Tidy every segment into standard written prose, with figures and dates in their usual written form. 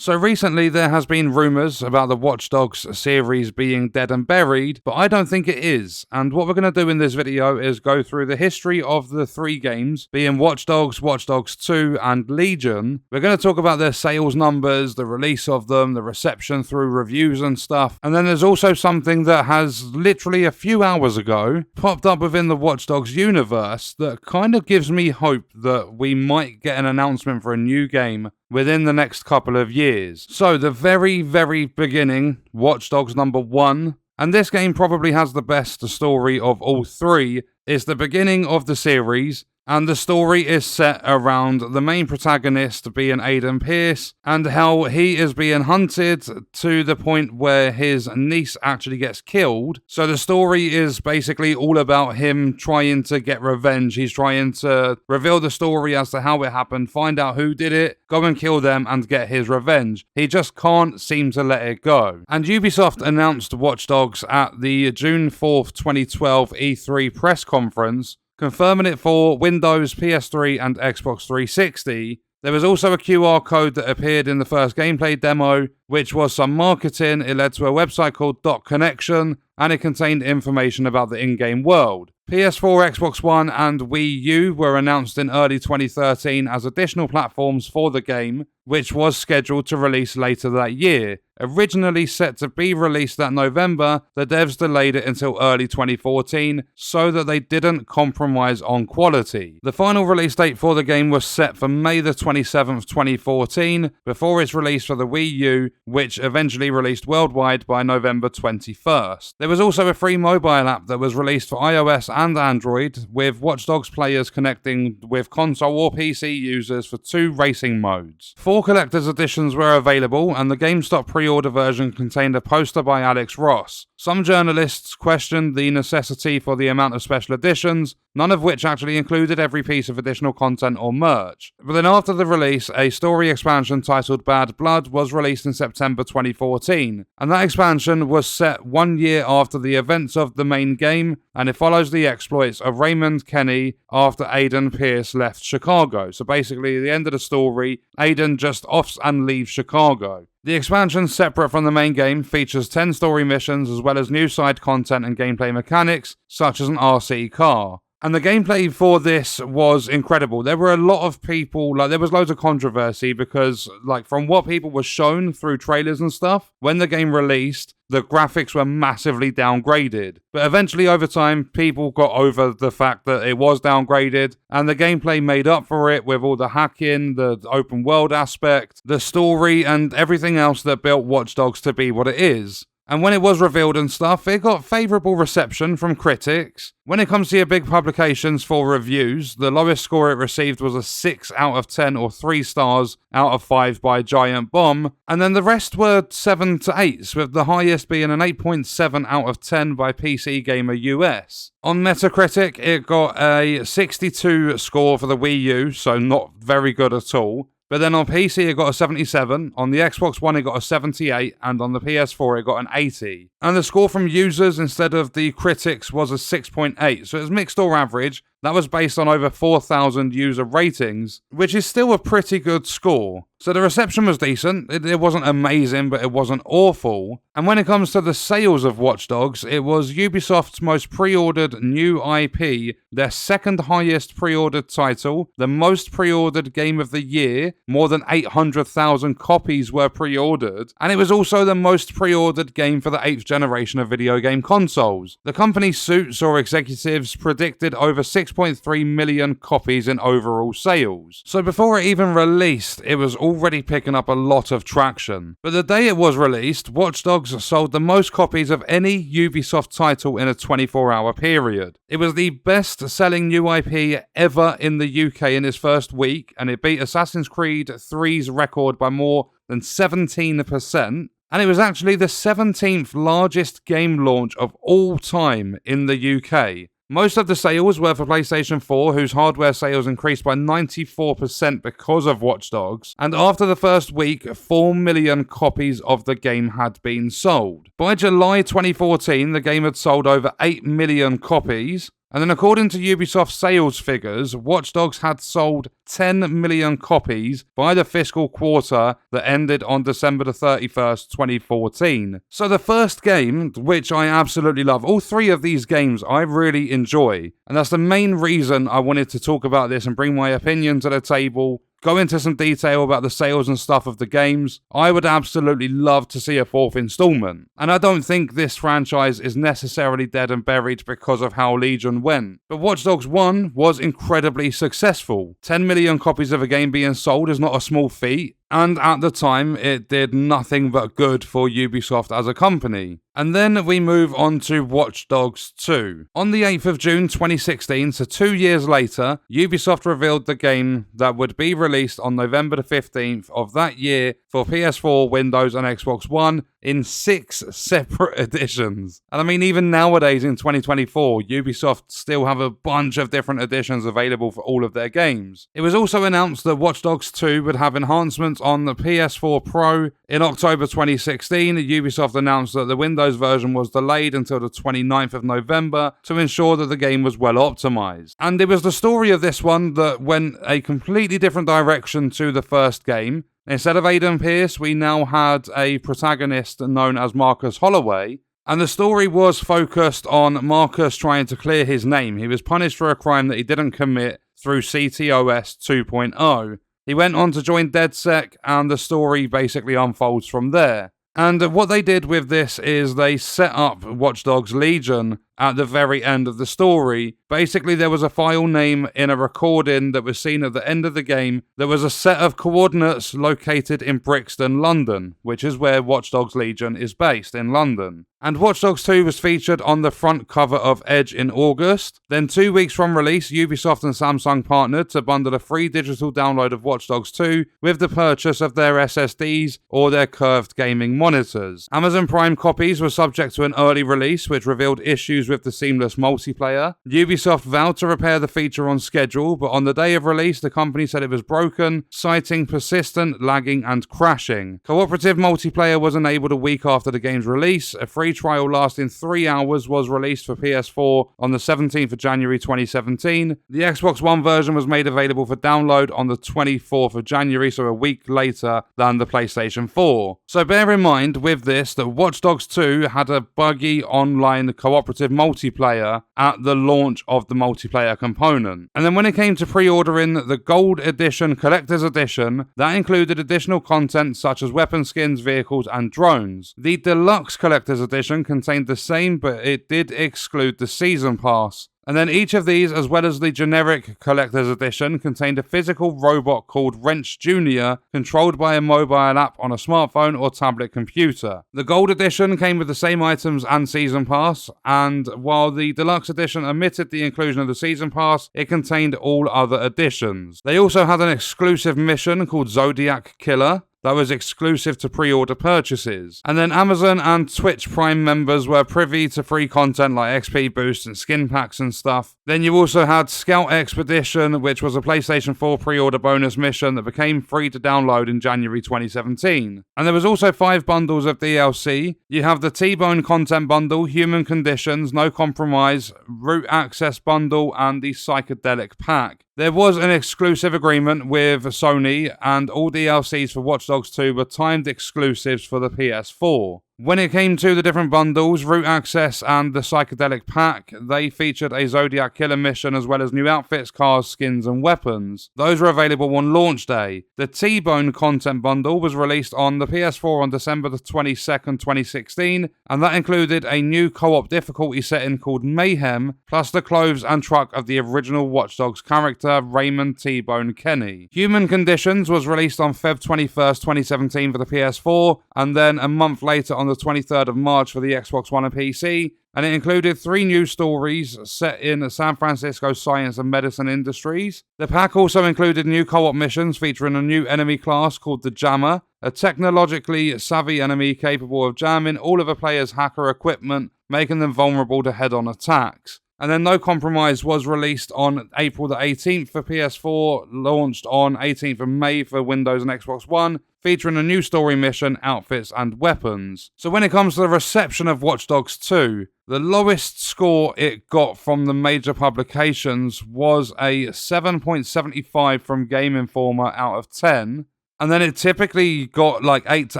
So recently there has been rumours about the Watch Dogs series being dead and buried, but I don't think it is. And what we're going to do in this video is go through the history of the three games, being Watch Dogs, Watch Dogs 2 and Legion. We're going to talk about their sales numbers, the release of them, the reception through reviews and stuff. And then there's also something that has literally a few hours ago popped up within the Watch Dogs universe that kind of gives me hope that we might get an announcement for a new game within the next couple of years. So the very beginning, Watch Dogs number 1, and this game probably has the best story of all three, is the beginning of the series. And the story is set around the main protagonist being Aiden Pierce and how he is being hunted to the point where his niece actually gets killed. So the story is basically all about him trying to get revenge. He's trying to reveal the story as to how it happened, find out who did it, go and kill them and get his revenge. He just can't seem to let it go. And Ubisoft announced Watch Dogs at the June 4th, 2012 E3 press conference, confirming it for Windows, PS3 and Xbox 360. There was also a QR code that appeared in the first gameplay demo, which was some marketing. It led to a website called .connection, and it contained information about the in-game world. PS4, Xbox One and Wii U were announced in early 2013 as additional platforms for the game, which was scheduled to release later that year. Originally set to be released that November, the devs delayed it until early 2014 so that they didn't compromise on quality. The final release date for the game was set for May the 27th, 2014, before its release for the Wii U, which eventually released worldwide by November 21st. There was also a free mobile app that was released for iOS and Android, with Watch Dogs players connecting with console or PC users for 2 racing modes. 4 collector's editions were available, and the GameStop pre-order version contained a poster by Alex Ross. Some journalists questioned the necessity for the amount of special editions, none of which actually included every piece of additional content or merch. But then after the release, a story expansion titled Bad Blood was released in September 2014, and that expansion was set 1 year after the events of the main game, and it follows the exploits of Raymond Kenny after Aiden Pierce left Chicago. So basically, at the end of the story, Aiden just offs and leaves Chicago. The expansion, separate from the main game, features 10 story missions as well as new side content and gameplay mechanics, such as an RC car. And the gameplay for this was incredible. There were a lot of people, there was loads of controversy because, from what people were shown through trailers and stuff, when the game released, the graphics were massively downgraded. But eventually, over time, people got over the fact that it was downgraded, and the gameplay made up for it with all the hacking, the open world aspect, the story, and everything else that built Watch Dogs to be what it is. And when it was revealed and stuff, it got favourable reception from critics. When it comes to your big publications for reviews, the lowest score it received was a 6 out of 10 or 3 stars out of 5 by Giant Bomb, and then the rest were 7 to 8s, with the highest being an 8.7 out of 10 by PC Gamer US. On Metacritic, it got a 62 score for the Wii U, so not very good at all. But then on PC it got a 77, on the Xbox One it got a 78, and on the PS4 it got an 80. And the score from users instead of the critics was a 6.8, so it was mixed or average. That was based on over 4,000 user ratings, which is still a pretty good score. So the reception was decent. It wasn't amazing, but it wasn't awful. And when it comes to the sales of Watch Dogs, it was Ubisoft's most pre-ordered new IP, their second highest pre-ordered title, the most pre-ordered game of the year, more than 800,000 copies were pre-ordered, and it was also the most pre-ordered game for the 8th generation of video game consoles. The company's suits or executives predicted over 6.3 million copies in overall sales. So before it even released, it was already picking up a lot of traction. But the day it was released, Watch Dogs sold the most copies of any Ubisoft title in a 24-hour period. It was the best-selling new IP ever in the UK in its first week, and it beat Assassin's Creed 3's record by more than 17%. And it was actually the 17th largest game launch of all time in the UK. Most of the sales were for PlayStation 4, whose hardware sales increased by 94% because of Watch Dogs, and after the first week, 4 million copies of the game had been sold. By July 2014, the game had sold over 8 million copies, And then according to Ubisoft sales figures, Watch Dogs had sold 10 million copies by the fiscal quarter that ended on December the 31st, 2014. So the first game, which I absolutely love, all three of these games I really enjoy, and that's the main reason I wanted to talk about this and bring my opinion to the table, go into some detail about the sales and stuff of the games. I would absolutely love to see a fourth installment. And I don't think this franchise is necessarily dead and buried because of how Legion went. But Watch Dogs 1 was incredibly successful. 10 million copies of a game being sold is not a small feat. And at the time, it did nothing but good for Ubisoft as a company. And then we move on to Watch Dogs 2. On the 8th of June 2016, so 2 years later, Ubisoft revealed the game that would be released on November the 15th of that year for PS4, Windows and Xbox One in 6 separate editions. And I mean, even nowadays in 2024, Ubisoft still have a bunch of different editions available for all of their games. It was also announced that Watch Dogs 2 would have enhancements on the PS4 Pro. In October 2016, Ubisoft announced that the Windows version was delayed until the 29th of November to ensure that the game was well optimized. And it was the story of this one that went a completely different direction to the first game. Instead of Aiden Pierce, we now had a protagonist known as Marcus Holloway, and the story was focused on Marcus trying to clear his name. He was punished for a crime that he didn't commit through CTOS 2.0. He went on to join DedSec, and the story basically unfolds from there. And what they did with this is they set up Watch Dogs Legion at the very end of the story. Basically, there was a file name in a recording that was seen at the end of the game. There was a set of coordinates located in Brixton, London, which is where Watch Dogs Legion is based, in London. And Watch Dogs 2 was featured on the front cover of Edge in August. Then 2 weeks from release, Ubisoft and Samsung partnered to bundle a free digital download of Watch Dogs 2 with the purchase of their SSDs or their curved gaming monitors. Amazon Prime copies were subject to an early release, which revealed issues with the seamless multiplayer. Ubisoft vowed to repair the feature on schedule, but on the day of release, the company said it was broken, citing persistent lagging and crashing. Cooperative multiplayer was enabled a week after the game's release. A free trial lasting 3 hours was released for PS4 on the 17th of January 2017. The Xbox One version was made available for download on the 24th of January, so a week later than the PlayStation 4. So bear in mind with this that Watch Dogs 2 had a buggy online cooperative multiplayer at the launch of the multiplayer component. And then when it came to pre-ordering the Gold Edition Collector's Edition, that included additional content such as weapon skins, vehicles and drones. The Deluxe Collector's Edition contained the same, but it did exclude the Season Pass. And then each of these, as well as the generic Collector's Edition, contained a physical robot called Wrench Jr., controlled by a mobile app on a smartphone or tablet computer. The Gold Edition came with the same items and Season Pass, and while the Deluxe Edition omitted the inclusion of the Season Pass, it contained all other editions. They also had an exclusive mission called Zodiac Killer that was exclusive to pre-order purchases. And then Amazon and Twitch Prime members were privy to free content like XP boosts and skin packs and stuff. Then you also had Scout Expedition, which was a PlayStation 4 pre-order bonus mission that became free to download in January 2017. And there was also 5 bundles of DLC. You have the T-Bone Content Bundle, Human Conditions, No Compromise, Root Access Bundle, and the Psychedelic Pack. There was an exclusive agreement with Sony, and all DLCs for Watch Dogs 2 were timed exclusives for the PS4. When it came to the different bundles, Root Access and the Psychedelic Pack, they featured a Zodiac Killer mission as well as new outfits, cars, skins and weapons. Those were available on launch day. The T-Bone Content Bundle was released on the PS4 on December the 22nd, 2016, and that included a new co-op difficulty setting called Mayhem, plus the clothes and truck of the original Watch Dogs character, Raymond T-Bone Kenny. Human Conditions was released on Feb 21st, 2017 for the PS4, and then a month later on the 23rd of March for the Xbox One and PC, and it included 3 new stories set in San Francisco science and medicine industries. The pack also included new co-op missions featuring a new enemy class called the Jammer, a technologically savvy enemy capable of jamming all of a player's hacker equipment, making them vulnerable to head-on attacks. And then No Compromise was released on April the 18th for PS4, launched on 18th of May for Windows and Xbox One, featuring a new story mission, outfits, and weapons. So when it comes to the reception of Watch Dogs 2, the lowest score it got from the major publications was a 7.75 from Game Informer out of 10. And then it typically got like 8 to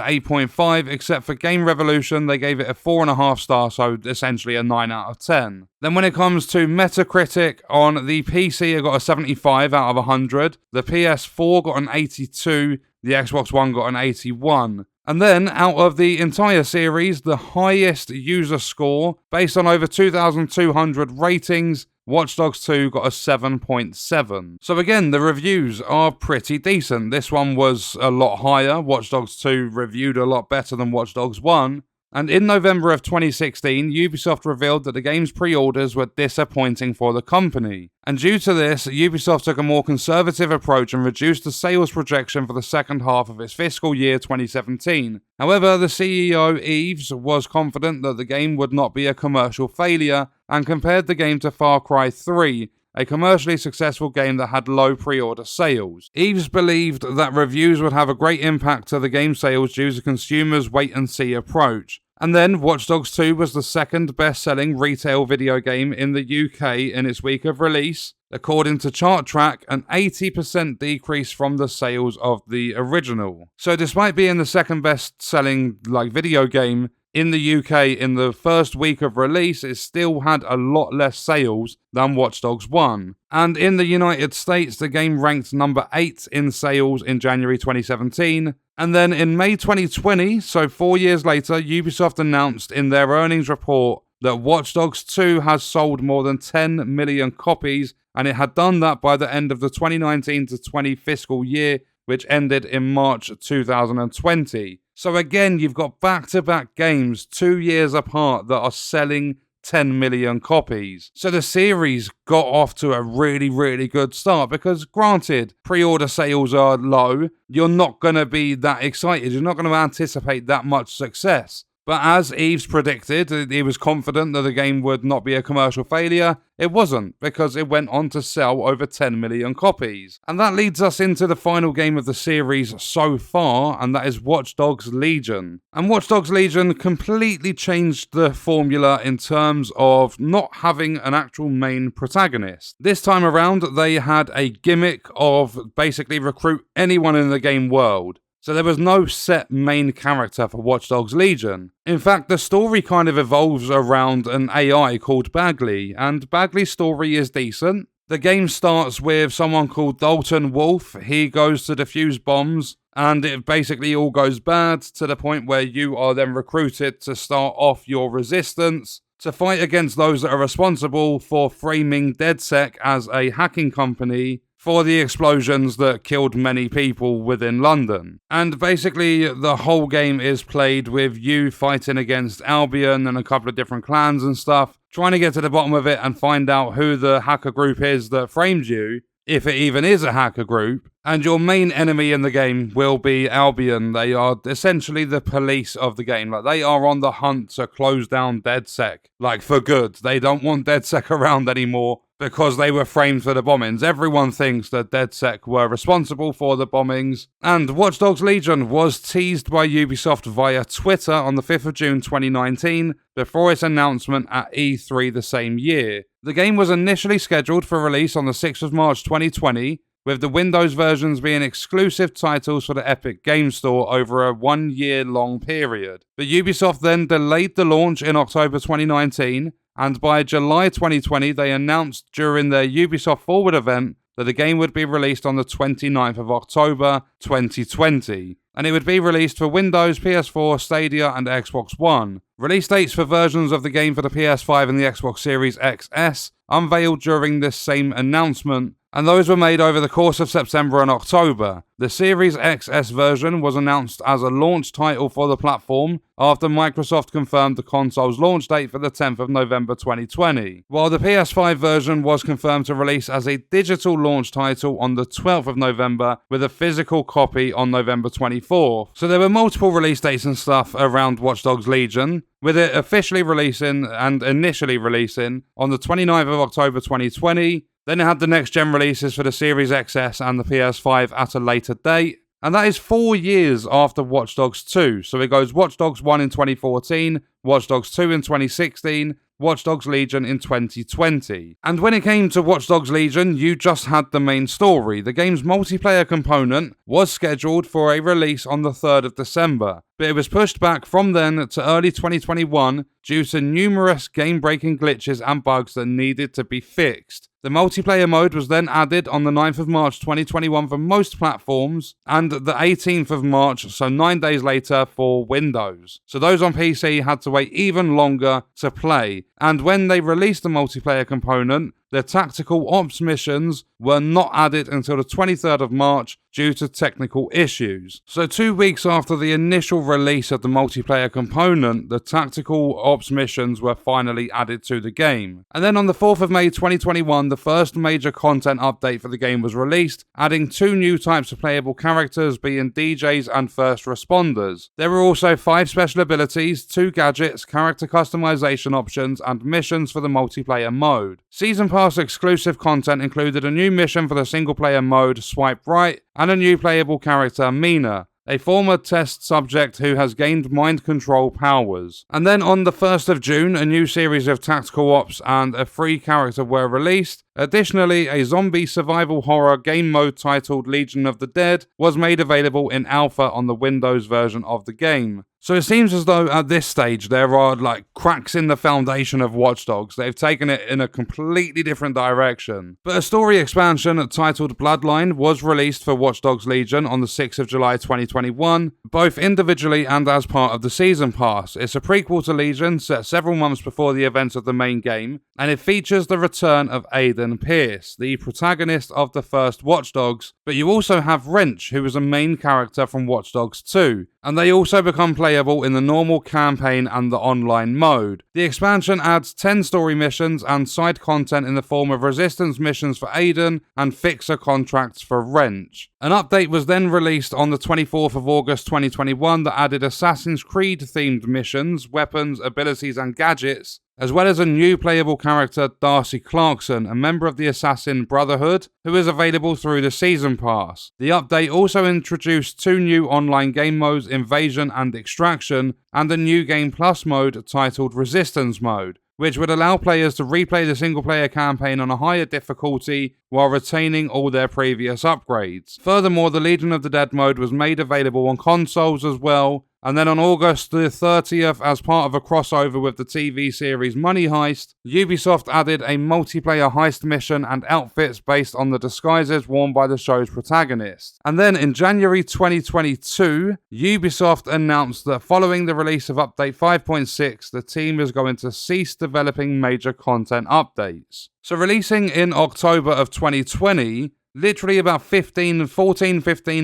8.5, except for Game Revolution, they gave it a 4.5 star, so essentially a 9 out of 10. Then when it comes to Metacritic, on the PC it got a 75 out of 100, the PS4 got an 82, the Xbox One got an 81. And then, out of the entire series, the highest user score, based on over 2,200 ratings, Watch Dogs 2 got a 7.7. So again, the reviews are pretty decent. This one was a lot higher. Watch Dogs 2 reviewed a lot better than Watch Dogs 1. And in November of 2016, Ubisoft revealed that the game's pre-orders were disappointing for the company. And due to this, Ubisoft took a more conservative approach and reduced the sales projection for the second half of its fiscal year 2017. However, the CEO, Yves, was confident that the game would not be a commercial failure and compared the game to Far Cry 3, a commercially successful game that had low pre-order sales. Yves believed that reviews would have a great impact to the game sales due to consumers' wait-and-see approach. And then, Watch Dogs 2 was the second best-selling retail video game in the UK in its week of release, according to ChartTrack, an 80% decrease from the sales of the original. So despite being the second best-selling video game in the UK in the first week of release, it still had a lot less sales than Watch Dogs 1. And in the United States, the game ranked number 8 in sales in January 2017. And then in May 2020, so 4 years later, Ubisoft announced in their earnings report that Watch Dogs 2 has sold more than 10 million copies, and it had done that by the end of the 2019 to 20 fiscal year, which ended in March 2020. So again, you've got back-to-back games 2 years apart that are selling 10 million copies. So the series got off to a really, really good start because, granted, pre-order sales are low. You're not going to be that excited. You're not going to anticipate that much success. But as Yves predicted, he was confident that the game would not be a commercial failure. It wasn't, because it went on to sell over 10 million copies. And that leads us into the final game of the series so far, and that is Watch Dogs Legion. And Watch Dogs Legion completely changed the formula in terms of not having an actual main protagonist. This time around, they had a gimmick of basically recruit anyone in the game world. So there was no set main character for Watch Dogs Legion. In fact, the story kind of evolves around an AI called Bagley, and Bagley's story is decent. The game starts with someone called Dalton Wolf. He goes to defuse bombs, and it basically all goes bad to the point where you are then recruited to start off your resistance to fight against those that are responsible for framing DedSec as a hacking company for the explosions that killed many people within London. And basically, the whole game is played with you fighting against Albion and a couple of different clans and stuff, trying to get to the bottom of it and find out who the hacker group is that framed you, if it even is a hacker group. And your main enemy in the game will be Albion. They are essentially the police of the game. They are on the hunt to close down DedSec, for good. They don't want DedSec around anymore because they were framed for the bombings. Everyone thinks that DedSec were responsible for the bombings. And Watch Dogs Legion was teased by Ubisoft via Twitter on the 5th of June 2019 before its announcement at E3 the same year. The game was initially scheduled for release on the 6th of March 2020, with the Windows versions being exclusive titles for the Epic Games Store over a 1 year long period. But Ubisoft then delayed the launch in October 2019, and by July 2020 they announced during their Ubisoft Forward event that the game would be released on the 29th of October 2020. And it would be released for Windows, PS4, Stadia, and Xbox One. Release dates for versions of the game for the PS5 and the Xbox Series XS unveiled during this same announcement, and those were made over the course of September and October. The Series XS version was announced as a launch title for the platform after Microsoft confirmed the console's launch date for the 10th of November 2020, while the PS5 version was confirmed to release as a digital launch title on the 12th of November with a physical copy on November 24th. So there were multiple release dates and stuff around Watch Dogs Legion, with it officially releasing and initially releasing on the 29th of October 2020. Then it had the next-gen releases for the Series XS and the PS5 at a later date. And that is 4 years after Watch Dogs 2. So it goes Watch Dogs 1 in 2014, Watch Dogs 2 in 2016, Watch Dogs Legion in 2020. And when it came to Watch Dogs Legion, you just had the main story. The game's multiplayer component was scheduled for a release on the 3rd of December, but it was pushed back from then to early 2021 due to numerous game-breaking glitches and bugs that needed to be fixed. The multiplayer mode was then added on the 9th of March 2021 for most platforms, and the 18th of March, so 9 days later, for Windows. So those on PC had to wait even longer to play, and when they released the multiplayer component, the tactical ops missions were not added until the 23rd of March due to technical issues. So 2 weeks after the initial release of the multiplayer component, the tactical ops missions were finally added to the game. And then on the 4th of May 2021, the first major content update for the game was released, adding 2 new types of playable characters, being DJs and first responders. There were also 5 special abilities, 2 gadgets, character customization options, and missions for the multiplayer mode. Season Pass exclusive content included a new mission for the single-player mode, Swipe Right, and a new playable character, Mina, a former test subject who has gained mind control powers. And then on the 1st of June, a new series of tactical ops and a free character were released. Additionally, a zombie survival horror game mode titled Legion of the Dead was made available in alpha on the Windows version of the game. So it seems as though at this stage there are like cracks in the foundation of Watch Dogs. They've taken it in a completely different direction. But a story expansion titled Bloodline was released for Watch Dogs Legion on the 6th of July 2021, both individually and as part of the Season Pass. It's a prequel to Legion set several months before the events of the main game, and it features the return of Aiden Pierce, the protagonist of the first Watch Dogs, but you also have Wrench, who is a main character from Watch Dogs 2. And they also become playable in the normal campaign and the online mode. The expansion adds 10 story missions and side content in the form of resistance missions for Aiden and fixer contracts for Wrench. An update was then released on the 24th of August 2021 that added Assassin's Creed themed missions, weapons, abilities and gadgets, as well as a new playable character, Darcy Clarkson, a member of the Assassin Brotherhood, who is available through the Season Pass. The update also introduced 2 new online game modes, Invasion and Extraction, and a new Game Plus mode titled Resistance Mode, which would allow players to replay the single-player campaign on a higher difficulty while retaining all their previous upgrades. Furthermore, the Legion of the Dead mode was made available on consoles as well. And then on August the 30th, as part of a crossover with the TV series Money Heist, Ubisoft added a multiplayer heist mission and outfits based on the disguises worn by the show's protagonist. And then in January 2022, Ubisoft announced that following the release of Update 5.6, the team is going to cease developing major content updates. So releasing in October of 2020, literally about 15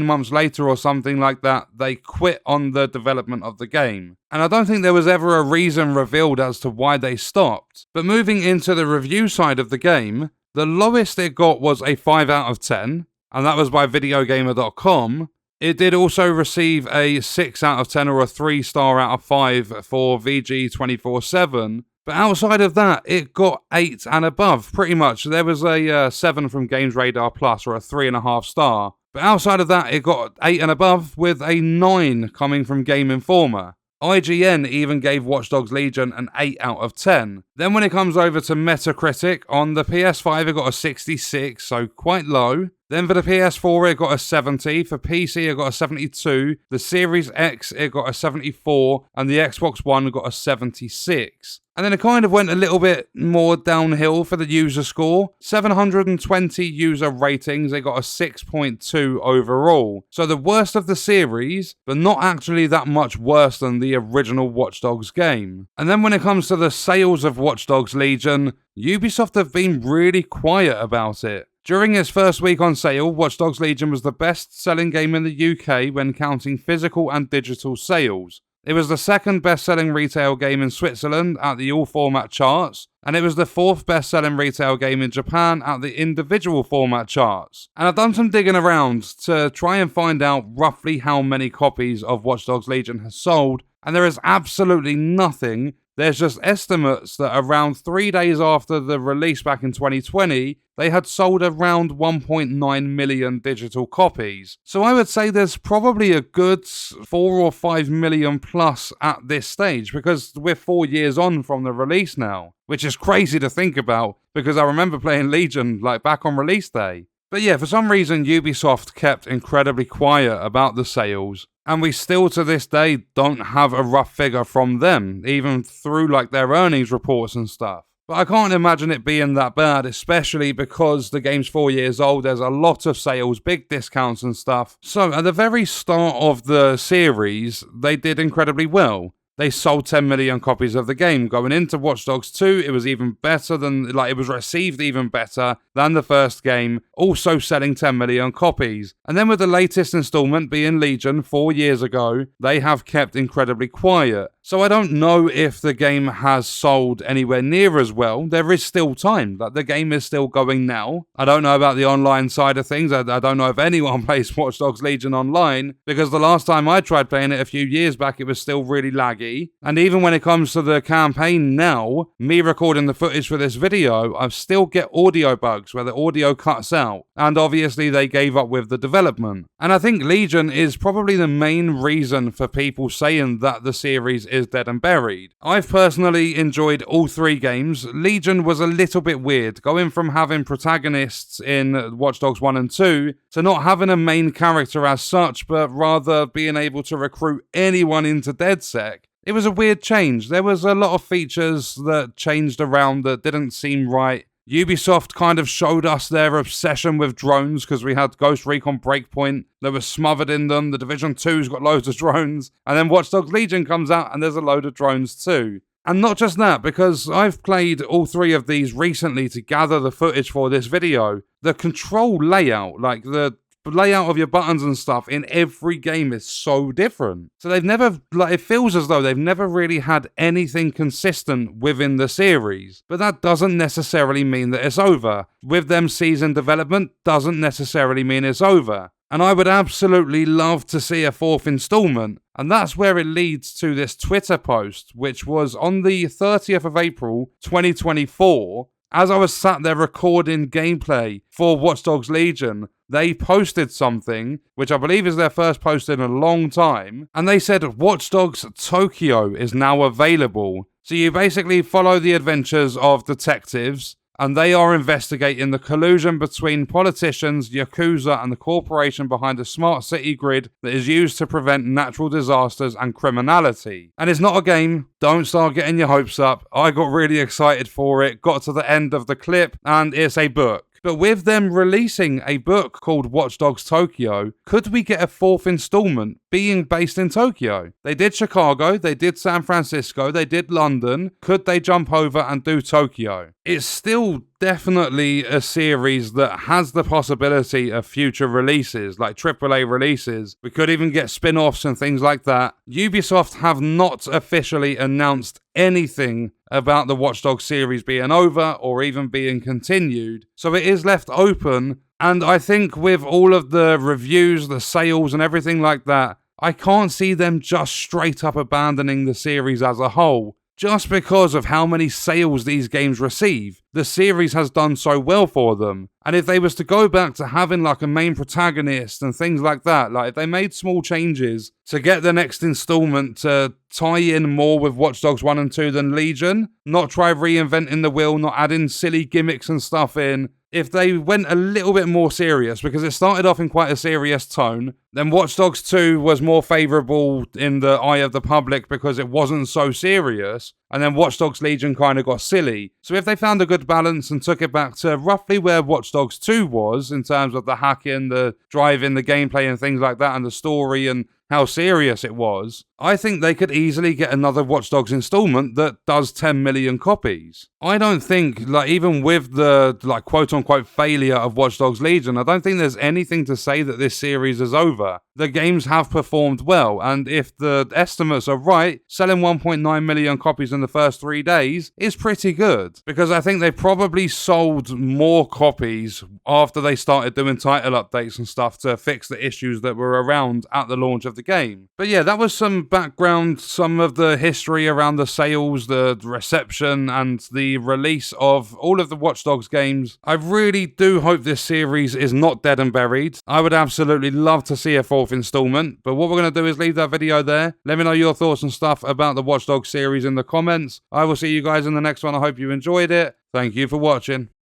months later or something like that, they quit on the development of the game. And I don't think there was ever a reason revealed as to why they stopped. But moving into the review side of the game, the lowest it got was a 5 out of 10, and that was by videogamer.com. It did also receive a 6 out of 10 or a 3-star out of 5 for VG247. But outside of that, it got 8 and above, pretty much. There was a 7 from Games Radar Plus, or a 3.5 star. But outside of that, it got 8 and above, with a 9 coming from Game Informer. IGN even gave Watch Dogs Legion an 8 out of 10. Then when it comes over to Metacritic, on the PS5 it got a 66, so quite low. Then for the PS4 it got a 70, for PC it got a 72, the Series X it got a 74, and the Xbox One got a 76. And then it kind of went a little bit more downhill for the user score. 720 user ratings, they got a 6.2 overall. So the worst of the series, but not actually that much worse than the original Watch Dogs game. And then when it comes to the sales of Watch Dogs Legion, Ubisoft have been really quiet about it. During its first week on sale, Watch Dogs Legion was the best-selling game in the UK when counting physical and digital sales. It was the second best-selling retail game in Switzerland at the all-format charts, and it was the 4th best-selling retail game in Japan at the individual format charts. And I've done some digging around to try and find out roughly how many copies of Watch Dogs Legion has sold and there is absolutely nothing. There's just estimates that around 3 days after the release back in 2020, they had sold around 1.9 million digital copies. So I would say there's probably a good 4 or 5 million plus at this stage, because we're 4 years on from the release now, which is crazy to think about, because I remember playing Legion like back on release day. But yeah, for some reason Ubisoft kept incredibly quiet about the sales, and we still to this day don't have a rough figure from them, even through like their earnings reports and stuff. But I can't imagine it being that bad, especially because the game's 4 years old, there's a lot of sales, big discounts and stuff. So at the very start of the series, they did incredibly well. They sold 10 million copies of the game. Going into Watch Dogs 2, it was even better than, it was received even better than the first game, also selling 10 million copies. And then with the latest installment being Legion 4 years ago, they have kept incredibly quiet. So I don't know if the game has sold anywhere near as well. There is still time. The game is still going now. I don't know about the online side of things. I don't know if anyone plays Watch Dogs Legion online, because the last time I tried playing it a few years back, it was still really laggy. And even when it comes to the campaign now, me recording the footage for this video, I still get audio bugs where the audio cuts out. And obviously they gave up with the development. And I think Legion is probably the main reason for people saying that the series is dead and buried. I've personally enjoyed all 3 games. Legion was a little bit weird, going from having protagonists in Watch Dogs 1 and 2 to not having a main character as such, but rather being able to recruit anyone into DedSec. It was a weird change. There was a lot of features that changed around that didn't seem right. Ubisoft kind of showed us their obsession with drones, because we had Ghost Recon Breakpoint that was smothered in them. The Division 2's got loads of drones. And then Watch Dogs Legion comes out and there's a load of drones too. And not just that, because I've played all 3 of these recently to gather the footage for this video. The control layout, like the layout of your buttons and stuff in every game is so different. So they've never, it feels as though they've never really had anything consistent within the series. But that doesn't necessarily mean that it's over. With them season development doesn't necessarily mean it's over. And I would absolutely love to see a 4th installment. And that's where it leads to this Twitter post, which was on the 30th of April, 2024. As I was sat there recording gameplay for Watch Dogs Legion, they posted something, which I believe is their first post in a long time, and they said Watch Dogs Tokyo is now available. So you basically follow the adventures of detectives, and they are investigating the collusion between politicians, Yakuza, and the corporation behind a smart city grid that is used to prevent natural disasters and criminality. And it's not a game. Don't start getting your hopes up. I got really excited for it, got to the end of the clip, and it's a book. But with them releasing a book called Watch Dogs Tokyo, could we get a 4th installment being based in Tokyo? They did Chicago, they did San Francisco, they did London. Could they jump over and do Tokyo? It's still definitely a series that has the possibility of future releases, like AAA releases. We could even get spin-offs and things like that. Ubisoft have not officially announced anything about the Watch Dogs series being over or even being continued, so it is left open. And I think with all of the reviews, the sales and everything like that, I can't see them just straight up abandoning the series as a whole. Just because of how many sales these games receive. The series has done so well for them. And if they was to go back to having like a main protagonist and things like that, like if they made small changes to get the next installment to tie in more with Watch Dogs 1 and 2 than Legion, not try reinventing the wheel, not adding silly gimmicks and stuff in, if they went a little bit more serious, because it started off in quite a serious tone, then Watch Dogs 2 was more favourable in the eye of the public because it wasn't so serious, and then Watch Dogs Legion kind of got silly. So if they found a good balance and took it back to roughly where Watch Dogs 2 was, in terms of the hacking, the driving, the gameplay and things like that, and the story and how serious it was, I think they could easily get another Watch Dogs installment that does 10 million copies. I don't think, like, even with the, like, quote-unquote failure of Watch Dogs Legion, I don't think there's anything to say that this series is over. The games have performed well, and if the estimates are right, selling 1.9 million copies in the first 3 days is pretty good, because I think they probably sold more copies after they started doing title updates and stuff to fix the issues that were around at the launch of the game. But yeah, that was some background, some of the history around the sales, the reception, and the release of all of the Watch Dogs games, I really do hope this series is not dead and buried. I would absolutely love to see a fourth installment, but what we're going to do is leave that video there. Let me know your thoughts and stuff about the Watch Dogs series in the comments. I will see you guys in the next one. I hope you enjoyed it. Thank you for watching.